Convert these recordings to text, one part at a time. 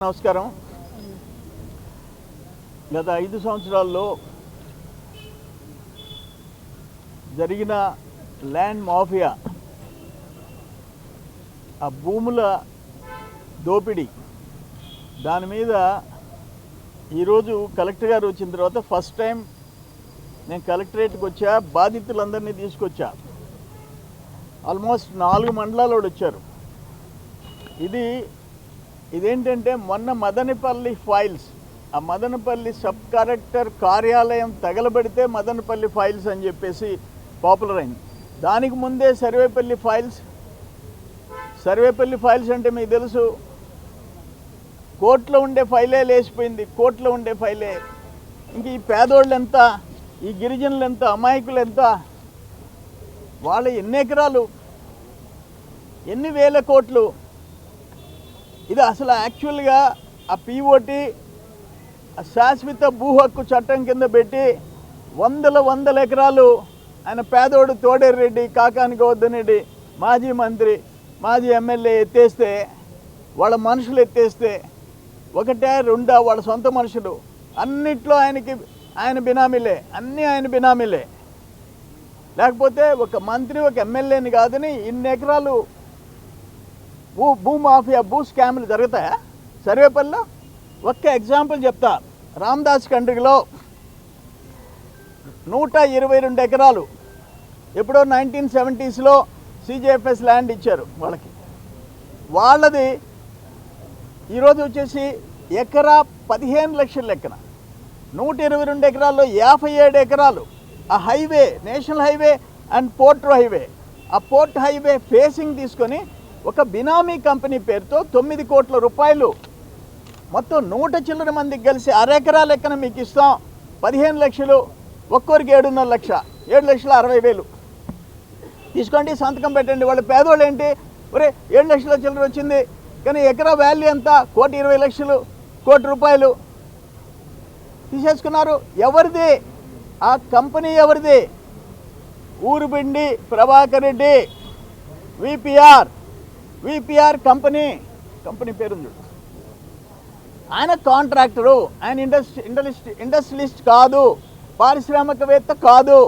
నమస్కారం. గత 5 సంవత్సరాల్లో జరిగిన ల్యాండ్ మాఫియా, ఆ భూముల దోపిడీ, దాని మీద ఈరోజు కలెక్టర్ గారు వచ్చిన తర్వాత ఫస్ట్ టైం నేను కలెక్టరేట్కి వచ్చా. బాధితులందరినీ తీసుకొచ్చా. ఆల్మోస్ట్ 4 మండలాలు వచ్చారు. ఇదేంటంటే మొన్న మదనపల్లి ఫైల్స్, ఆ మదనపల్లి సబ్ కలెక్టర్ కార్యాలయం తగలబడితే మదనపల్లి ఫైల్స్ అని చెప్పేసి పాపులర్ అయింది. దానికి ముందే సర్వేపల్లి ఫైల్స్ అంటే మీకు తెలుసు, కోర్టులో ఉండే ఫైలే లేచిపోయింది. కోర్టులో ఉండే ఫైలే. ఇంక ఈ పేదోళ్ళు ఎంత, ఈ గిరిజనులు ఎంత, అమాయకులు ఎంత, వాళ్ళ ఎన్ని ఎకరాలు, ఎన్ని వేల కోట్లు. ఇది అసలు యాక్చువల్గా ఆ పిఓటి శాశ్వత భూ హక్కు చట్టం కింద పెట్టి వందల ఎకరాలు ఆయన పేదోడు తోడేరు రెడ్డి, కాకాని గోవర్ధన్ రెడ్డి, మాజీ మంత్రి, మాజీ ఎమ్మెల్యే ఎత్తేస్తే, వాళ్ళ మనుషులు ఎత్తేస్తే, ఒకటే రెండా వాళ్ళ సొంత మనుషులు, అన్నిట్లో ఆయన బినామీలే, అన్నీ ఆయన బినామీలే. లేకపోతే ఒక మంత్రి, ఒక ఎమ్మెల్యేని కాదని ఇన్ని ఎకరాలు భూ మాఫియా, భూ స్కామ్లు జరుగుతాయా సర్వేపల్లిలో? ఒక్క ఎగ్జాంపుల్ చెప్తా. రామదాస్ కండ్రిగలో 122 ఎకరాలు ఎప్పుడో 1970s CJFS ల్యాండ్ ఇచ్చారు వాళ్ళకి. వాళ్ళది ఈరోజు వచ్చేసి ఎకరా 15 లక్షల లెక్కన. 122 ఎకరాల్లో 57 ఎకరాలు ఆ highway, national highway and port highway, ఆ పోర్ట్ హైవే ఫేసింగ్ తీసుకొని ఒక బినామీ కంపెనీ పేరుతో 9 కోట్ల రూపాయలు మొత్తం 100 చిల్లర మందికి కలిసి అరెకరా లెక్కన మీకు ఇస్తాం, 15 లక్షలు, ఒక్కొరికి 7.5 లక్ష, 7,60,000 తీసుకోండి, సంతకం పెట్టండి. వాళ్ళ పేదోళ్ళు ఏంటి, ఒరే 7 లక్షల చిల్లర వచ్చింది, కానీ ఎకరా వాల్యూ ఎంత, 1,20,00,000, 1 కోటి రూపాయలు తీసేసుకున్నారు. ఎవరిది ఆ కంపెనీ? ఎవరిది? ఊరుబిండి ప్రభాకర్ రెడ్డి, విపిఆర్ కంపెనీ పేరుంది. ఆయన కాంట్రాక్టరు, ఆయన ఇండస్ట్రియలిస్ట్ కాదు, పారిశ్రామికవేత్త కాదు.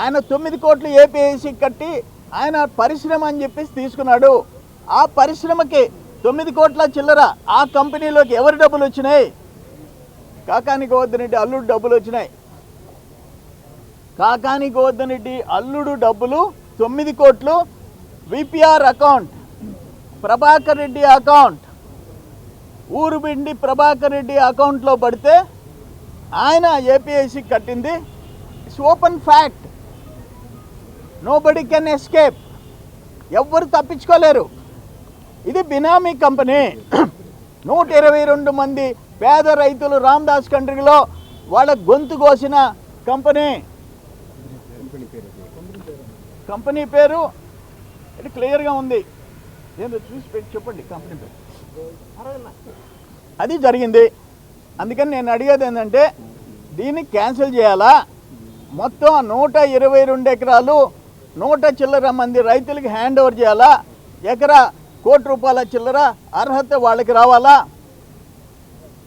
ఆయన 9 కోట్లు ఏపీఐసి కట్టి ఆయన పరిశ్రమ అని చెప్పేసి తీసుకున్నాడు. ఆ పరిశ్రమకి 9 కోట్ల చిల్లర ఆ కంపెనీలోకి ఎవరి డబ్బులు వచ్చినాయి? కాకాని గోవర్ధన్ రెడ్డి అల్లుడు డబ్బులు వచ్చినాయి. కాకాని గోవర్ధన్ రెడ్డి అల్లుడు డబ్బులు 9 కోట్లు VPR account, Prabhakar Reddy account, ఊరుబిండి ప్రభాకర్ రెడ్డి అకౌంట్లో పడితే ఆయన ఏపీఐసి కట్టింది. It's open fact. Nobody can escape. ఎవ్వరు తప్పించుకోలేరు. ఇది బినామీ కంపెనీ. 122 మంది పేద రైతులు రామదాస్ కండ్రిగలో వాళ్ళ గొంతు కోసిన కంపెనీ పేరు ఇది క్లియర్గా ఉంది. ఏందో చూసి పెట్టి చెప్పండి కంపెనీ పేరు. అది జరిగింది. అందుకని నేను అడిగేది ఏంటంటే, దీన్ని క్యాన్సిల్ చేయాలా? మొత్తం 122 ఎకరాలు 100 చిల్లర మంది రైతులకి హ్యాండ్ ఓవర్ చేయాలా? ఎకరా 1 కోటి రూపాయల చిల్లర అర్హత వాళ్ళకి రావాలా?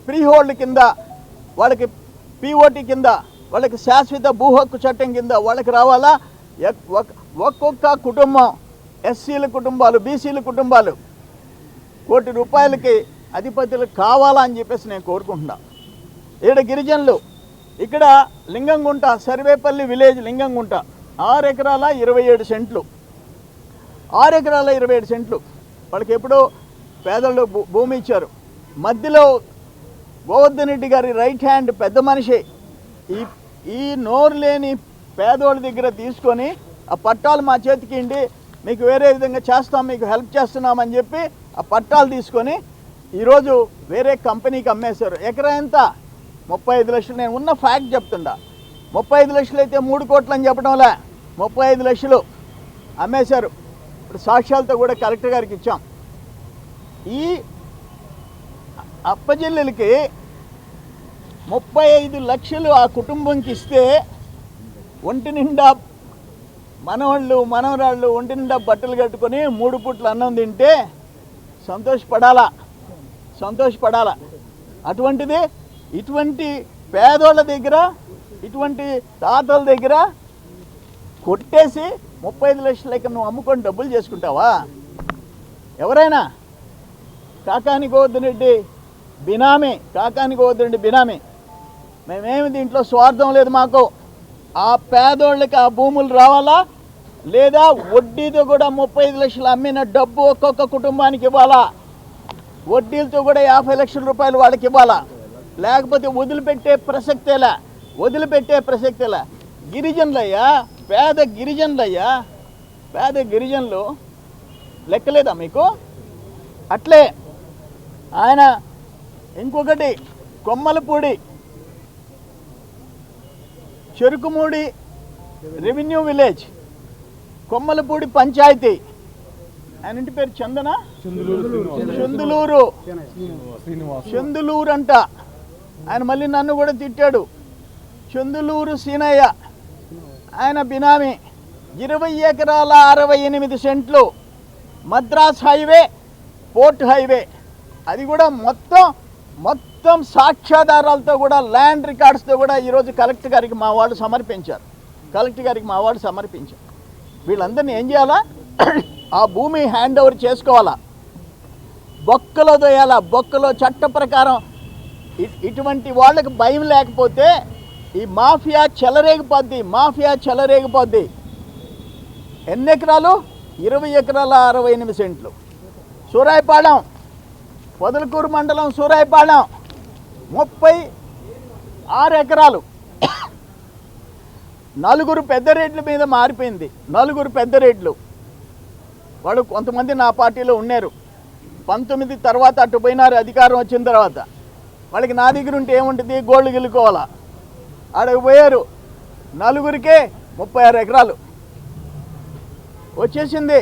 ఫ్రీ హోల్డ్ కింద వాళ్ళకి, పిఓటి కింద వాళ్ళకి, శాశ్వత భూ హక్కు చట్టం కింద వాళ్ళకి రావాలా? ఒక్కొక్క కుటుంబం, ఎస్సీల కుటుంబాలు, బీసీల కుటుంబాలు 1 కోటి రూపాయలకి అధిపతులు కావాలా అని చెప్పేసి నేను కోరుకుంటున్నా. ఇక్కడ గిరిజనులు, ఇక్కడ లింగంగుంట, సర్వేపల్లి విలేజ్ లింగంగుంట 6 ఎకరాల 27 సెంట్లు, 6 ఎకరాల 27 సెంట్లు వాళ్ళకి ఎప్పుడో పేదలు భూమి ఇచ్చారు. మధ్యలో గోవర్ధన్ రెడ్డి గారి రైట్ హ్యాండ్ పెద్ద మనిషి ఈ నోరు లేని పేదోళ్ళ దగ్గర తీసుకొని ఆ పట్టాలు మా చేతికి ఇండి, మీకు వేరే విధంగా చేస్తాం, మీకు హెల్ప్ చేస్తున్నామని చెప్పి ఆ పట్టాలు తీసుకొని ఈరోజు వేరే కంపెనీకి అమ్మేశారు. ఎకరా ఎంత? 35 లక్షలు. నేను ఉన్న ఫ్యాక్ట్ చెప్తుండా. 35 లక్షలు అయితే 3 కోట్లు అని చెప్పడంలే, 35 లక్షలు అమ్మేశారు. ఇప్పుడు సాక్ష్యాలతో కూడా కలెక్టర్ గారికి ఇచ్చాం. ఈ అప్పజిల్లులకి 35 లక్షలు ఆ కుటుంబంకి ఇస్తే ఒంటి నిండా మనవాళ్ళు మనవరాళ్ళు ఒంటి నిండా బట్టలు కట్టుకొని 3 పూట్ల అన్నం తింటే సంతోషపడాలా? సంతోషపడాల. అటువంటిది ఇటువంటి పేదోళ్ళ దగ్గర, ఇటువంటి తాతల దగ్గర కొట్టేసి 35 లక్షల లెక్క నువ్వు అమ్ముకొని డబ్బులు చేసుకుంటావా? ఎవరైనా కాకాని గోవర్ధన్ రెడ్డి బినామీ, కాకాని గోవర్ధన్ రెడ్డి బినామీ. మేమేమి దీంట్లో స్వార్థం లేదు మాకు. ఆ పేదోళ్ళకి ఆ భూములు రావాలా, లేదా వడ్డీతో కూడా 35 లక్షలు అమ్మిన డబ్బు ఒక్కొక్క కుటుంబానికి ఇవ్వాలా, వడ్డీలతో కూడా 50 లక్షల రూపాయలు వాళ్ళకి ఇవ్వాలా, లేకపోతే వదిలిపెట్టే ప్రసక్తేలా. గిరిజనులయ్యా, పేద గిరిజనులు లెక్కలేదా మీకు? అట్లే ఆయన ఇంకొకటి కొమ్మలపూడి చెరుకుమూడి రెవెన్యూ విలేజ్, కొమ్మలపూడి పంచాయతీ, ఆయన ఇంటి పేరు చందులూరు అంట. ఆయన మళ్ళీ నన్ను కూడా తిట్టాడు. చందులూరు సీనయ్య, ఆయన బినామీ, 20 ఎకరాల 68 సెంట్లు, మద్రాస్ హైవే, పోర్ట్ హైవే. అది కూడా మొత్తం సాక్ష్యాధారాలతో కూడా, ల్యాండ్ రికార్డ్స్తో కూడా ఈరోజు కలెక్టర్ గారికి మా వాళ్ళు సమర్పించారు. వీళ్ళందరినీ ఏం చేయాలా? ఆ భూమి హ్యాండ్ ఓవర్ చేసుకోవాలా, బొక్కలో దోయాలా. బొక్కలో చట్ట ప్రకారం ఇటువంటి వాళ్ళకి భయం లేకపోతే ఈ మాఫియా చెలరేగిపోద్ది. ఎన్ని ఎకరాలు? 20 ఎకరాల 68 సెంట్లు. సూరాయిపాళెం, పొదలకూరు మండలం సూరాయిపాళెం 36 ఎకరాలు. 4 పెద్ద రేట్ల మీద మారిపోయింది. 4 పెద్ద రేట్లు. వాళ్ళు కొంతమంది నా పార్టీలో ఉన్నారు. 19 తర్వాత అటు పోయినారు. అధికారం వచ్చిన తర్వాత వాళ్ళకి నా దగ్గర ఉంటే ఏముంటుంది? గోల్డ్ గెలుకోవాలా. ఆడకు పోయారు. 4కే 36 ఎకరాలు వచ్చేసింది.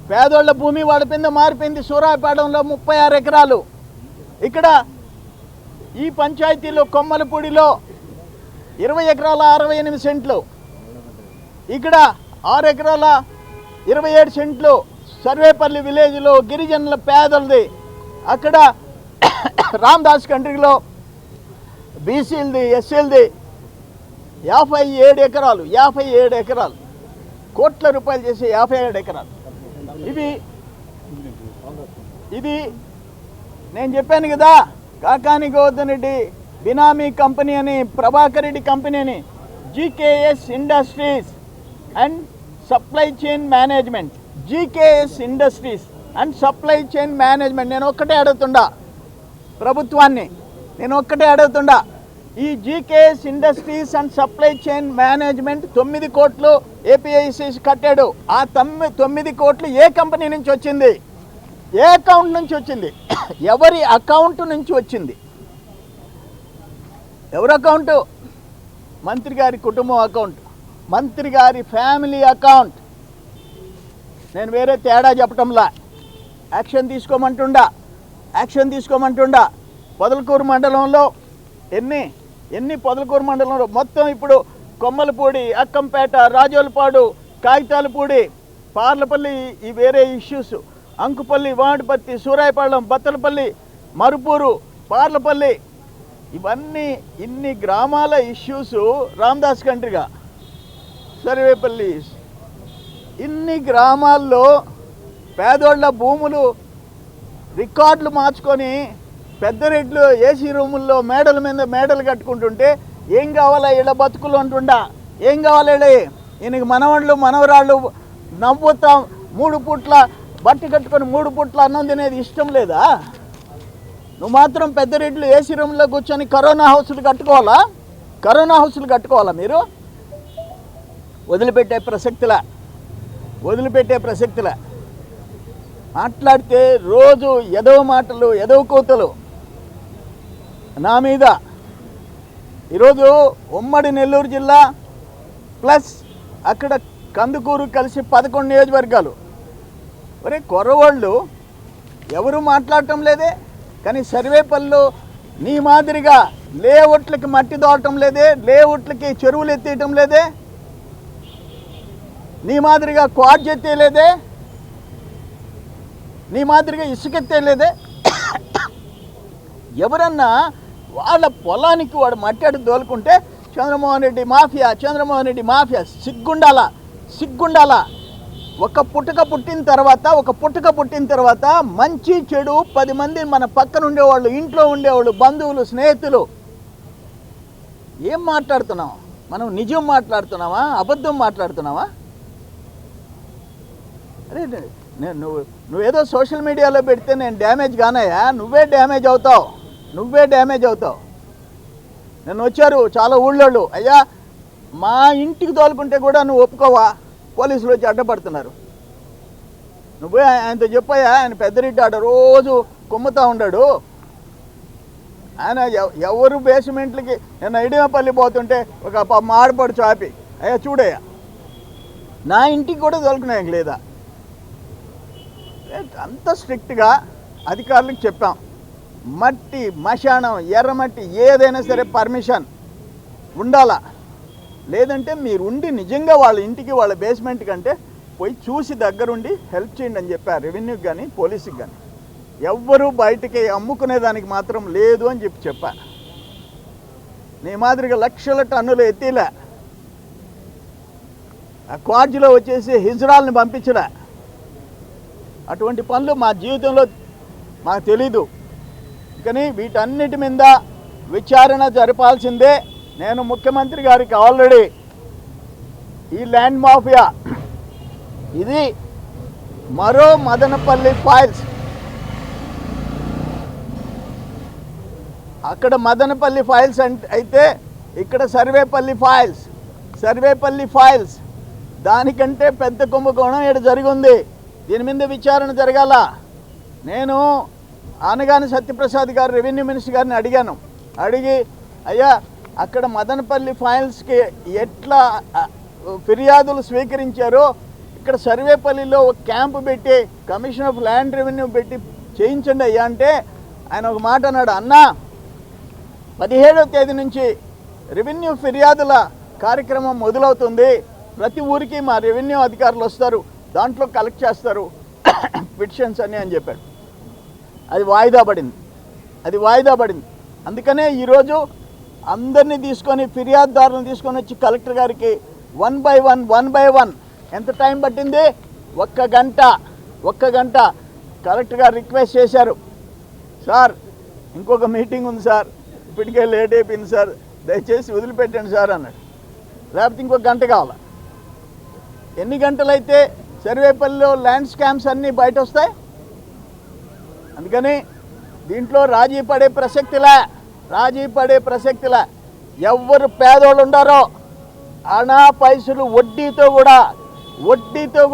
పేదోళ్ళ భూమి వాళ్ళ కింద మారిపోయింది. సూరాయిపాలెంలో 36 ఎకరాలు. ఇక్కడ ఈ పంచాయతీలో కొమ్మలపూడిలో 20 ఎకరాల 68 సెంట్లు. ఇక్కడ 6 ఎకరాల 27 సెంట్లు సర్వేపల్లి విలేజ్లో గిరిజనుల పేదలది. అక్కడ రామదాస్ కంట్రీలో బీసీలది, ఎస్సీలది 57 ఎకరాలు, కోట్ల రూపాయలు చేసే 57 ఎకరాలు. ఇది నేను చెప్పాను కదా, కాకాని గోవర్ధన్ రెడ్డి బినామీ కంపెనీ అని, ప్రభాకర్ రెడ్డి కంపెనీ అని. GKS industries and supply chain management, నేను ఒక్కటే అడుగుతుండా ప్రభుత్వాన్ని, ఈ GKS industries and supply chain management 9 కోట్లు ఏపీఐసి కట్టాడు. ఆ 9 కోట్లు ఏ కంపెనీ నుంచి వచ్చింది? ఏ అకౌంట్ నుంచి వచ్చింది? ఎవరి అకౌంట్ నుంచి వచ్చింది? ఎవరి అకౌంటు? మంత్రి గారి కుటుంబం అకౌంట్, మంత్రి గారి ఫ్యామిలీ అకౌంట్. నేను వేరే తేడా చెప్పటంలా. యాక్షన్ తీసుకోమంటుండా. పొదలకూరు మండలంలో ఎన్ని పొదలకూరు మండలంలో మొత్తం ఇప్పుడు కొమ్మలపూడి, అక్కంపేట, రాజోలపాడు, కాగితాలపూడి, పార్లపల్లి, ఈ వేరే ఇష్యూస్, అంకుపల్లి, వాడిపత్తి, సూరాయిపాళెం, బత్తలపల్లి, మరుపూరు, పార్లపల్లి, ఇన్ని గ్రామాల ఇష్యూస్ రామదాస్ కంట్రీగా, సర్వేపల్లి, ఇన్ని గ్రామాల్లో పేదోళ్ళ భూములు రికార్డులు మార్చుకొని పెద్ద రేట్లు ఏసీ రూముల్లో మేడల మీద మేడలు కట్టుకుంటుంటే ఏం కావాలా ఈడ బతుకులు అంటుండా? ఏం కావాలి ఈయనకి మనవళ్ళు మనవరాళ్ళు నవ్వుతాం 3 పూట్ల బట్టి కట్టుకొని 3 పూట్ల అన్నం తినేది ఇష్టం లేదా? నువ్వు మాత్రం పెద్ద రేట్లు ఏసీ రూమ్లో కూర్చొని కరోనా హౌస్లు కట్టుకోవాలా మీరు? వదిలిపెట్టే ప్రసక్తిలా మాట్లాడితే రోజు ఎదవ మాటలు, ఎదవ కూతలు నా మీద. ఈరోజు ఉమ్మడి నెల్లూరు జిల్లా ప్లస్ అక్కడ కందుకూరు కలిసి 11 నియోజకవర్గాలు. ఒరే కుర్రవాళ్ళు ఎవరు మాట్లాడటం లేదే. కానీ సర్వేపల్లిలో నీ మాదిరిగా లేఅవుట్లకి మట్టి దోవటం లేదే, లేఅవుట్లకి చెరువులు ఎత్తేయటం లేదే, నీ మాదిరిగా క్వాడ్జ్ ఎత్తేయలేదే, నీ మాదిరిగా ఇసుకెత్తేయలేదే. ఎవరన్నా వాళ్ళ పొలానికి వాడు మట్టాడు దోలుకుంటే చంద్రమోహన్ రెడ్డి మాఫియా, చంద్రమోహన్ రెడ్డి మాఫియా. సిగ్గుండాలా. ఒక పుట్టుక పుట్టిన తర్వాత మంచి చెడు 10 మంది మన పక్కన ఉండేవాళ్ళు, ఇంట్లో ఉండేవాళ్ళు, బంధువులు, స్నేహితులు. ఏం మాట్లాడుతున్నాం మనం? నిజం మాట్లాడుతున్నావా, అబద్ధం మాట్లాడుతున్నావా? అరే నువ్వేదో సోషల్ మీడియాలో పెడితే నేను డ్యామేజ్ కానయ్యా, నువ్వే డ్యామేజ్ అవుతావు. నేను వచ్చారు చాలా ఊళ్ళోళ్ళు, అయ్యా మా ఇంటికి తోలుకుంటే కూడా నువ్వు ఒప్పుకోవా? పోలీసులు వచ్చి అడ్డపడుతున్నారు. నువ్వే ఆయనతో చెప్పాయా, ఆయన పెద్దరెడ్డి ఆడ రోజు కుమ్ముతూ ఉన్నాడు. ఆయన ఎవరు బేస్మెంట్లకి నేను ఐడియాపల్లి పోతుంటే ఒక మాడపడు చాపి, అయ్యా చూడయ్యా నా ఇంటికి కూడా తోలుకునే లేదా? అంత స్ట్రిక్ట్గా అధికారులకు చెప్పాం. మట్టి, మశానం, ఎర్రమట్టి ఏదైనా సరే పర్మిషన్ ఉండాలా. లేదంటే మీరు ఉండి నిజంగా వాళ్ళ ఇంటికి వాళ్ళ బేస్మెంట్ కంటే పోయి చూసి దగ్గరుండి హెల్ప్ చేయండి అని చెప్పారు రెవెన్యూకి కానీ పోలీసుకి కానీ. ఎవ్వరూ బయటికి అమ్ముకునేదానికి మాత్రం లేదు అని చెప్పా. నీ మాదిరిగా లక్షల టన్నులు ఎత్తిలే, ఆ క్వార్జ్లో వచ్చేసి హిజ్రాల్ని పంపించలే. అటువంటి పనులు మా జీవితంలో మాకు తెలీదు. కానీ వీటన్నిటి మీద విచారణ జరపాల్సిందే. నేను ముఖ్యమంత్రి గారికి ఆల్రెడీ ఈ ల్యాండ్ మాఫియా ఇది మరో మదనపల్లి ఫైల్స్, అక్కడ మదనపల్లి ఫైల్స్ అయితే ఇక్కడ సర్వేపల్లి ఫైల్స్ దానికంటే పెద్ద కుంభకోణం ఇక్కడ జరిగింది. దీని మీద విచారణ జరగాల. నేను ఆనగాని సత్యప్రసాద్ గారు రెవెన్యూ మినిస్టర్ గారిని అడిగి అయ్యా అక్కడ మదనపల్లి ఫైల్స్కి ఎట్లా ఫిర్యాదులు స్వీకరించారో ఇక్కడ సర్వేపల్లిలో ఒక క్యాంపు పెట్టి కమిషన్ ఆఫ్ ల్యాండ్ రెవెన్యూ పెట్టి చేయించండి అయ్యా అంటే ఆయన ఒక మాట అన్నాడు, అన్నా 17వ తేదీ నుంచి రెవెన్యూ ఫిర్యాదుల కార్యక్రమం మొదలవుతుంది. ప్రతి ఊరికి మా రెవెన్యూ అధికారులు వస్తారు, దాంట్లో కలెక్ట్ చేస్తారు పిటిషన్స్ అని చెప్పాడు. అది వాయిదా పడింది. అందుకనే ఈరోజు అందరినీ తీసుకొని ఫిర్యాదుదారులను తీసుకొని వచ్చి కలెక్టర్ గారికి వన్ బై వన్ ఎంత టైం పట్టింది? ఒక్క గంట కలెక్టర్ గారు రిక్వెస్ట్ చేశారు, సార్ ఇంకొక మీటింగ్ ఉంది సార్, ఇప్పటికే లేట్ అయిపోయింది సార్, దయచేసి వదిలిపెట్టండి సార్ అన్నాడు. లేకపోతే ఇంకొక గంట కావాలి. ఎన్ని గంటలైతే సర్వేపల్లిలో ల్యాండ్ స్కామ్స్ అన్నీ బయట వస్తాయి? అందుకని దీంట్లో రాజీ పడే ప్రసక్తిలా. ఎవరు పేదోళ్ళు ఉండారో అనా పైసలు వడ్డీతో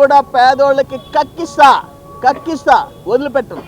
కూడా పేదోళ్ళకి కక్కిస్తా వదిలిపెట్టను.